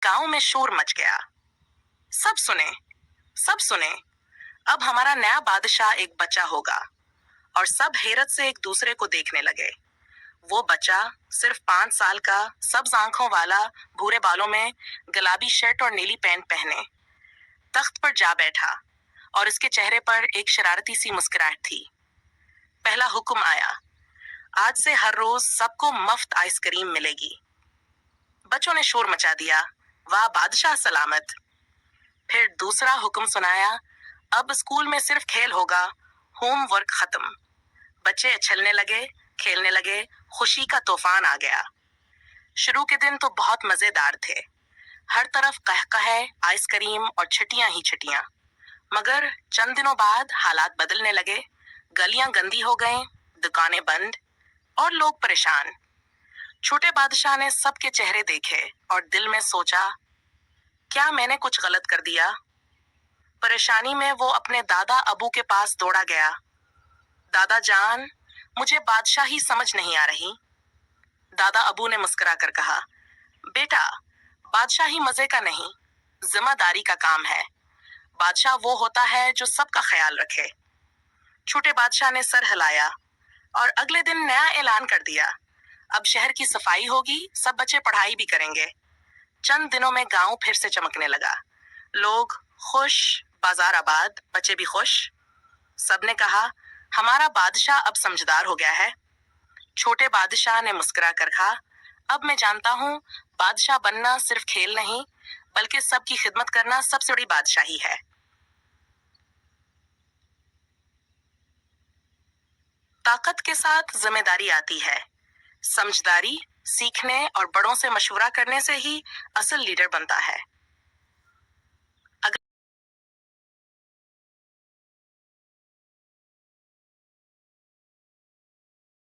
गांव में शोर मच गया। सब सुने, सब सुने। अब हमारा नया बादशाह एक बच्चा होगा। और सब हैरत से एक दूसरे को देखने लगे। वो बच्चा सिर्फ 5 साल का, सब्ज आंखों वाला, भूरे बालों में, गुलाबी शर्ट और नीली पैंट पहने तख्त पर जा बैठा और उसके चेहरे पर एक शरारती सी मुस्कुराहट थी। पहला हुक्म आया, आज से हर रोज सबको मुफ्त आइसक्रीम मिलेगी। बच्चों ने शोर मचा दिया, वाह बादशाह सलामत। फिर दूसरा हुक्म सुनाया, अब स्कूल में सिर्फ खेल होगा, होमवर्क खत्म। बच्चे उछलने लगे, खेलने लगे, खुशी का तूफान आ गया। शुरू के दिन तो बहुत मजेदार थे। हर तरफ कहकहे, आइसक्रीम और छुट्टियां ही छुट्टियां। मगर चंद दिनों बाद हालात बदलने लगे। गलियां गंदी हो गईं, दुकानें बंद और लोग परेशान। छोटे बादशाह ने सबके चेहरे देखे और दिल में सोचा, क्या मैंने कुछ गलत कर दिया? परेशानी में वो अपने दादा अबू के पास दौड़ा गया। दादा जान, मुझे बादशाही समझ नहीं आ रही। दादा अबू ने मुस्कुरा कर कहा, बेटा, बादशाही मजे का नहीं, जिम्मेदारी का काम है। बादशाह वो होता है जो सबका ख्याल रखे। छोटे बादशाह ने सर हिलाया और अगले दिन नया ऐलान कर दिया, अब शहर की सफाई होगी, सब बच्चे पढ़ाई भी करेंगे। चंद दिनों में गांव फिर से चमकने लगा। लोग खुश, बाजार आबाद, बच्चे भी खुश। सबने कहा, हमारा बादशाह अब समझदार हो गया है। छोटे बादशाह ने मुस्कुरा कर कहा, अब मैं जानता हूँ, बादशाह बनना सिर्फ खेल नहीं, बल्कि सबकी खिदमत करना सबसे बड़ी बादशाही है। ताकत के साथ जिम्मेदारी आती है। समझदारी, सीखने और बड़ों से मशवरा करने से ही असल लीडर बनता है।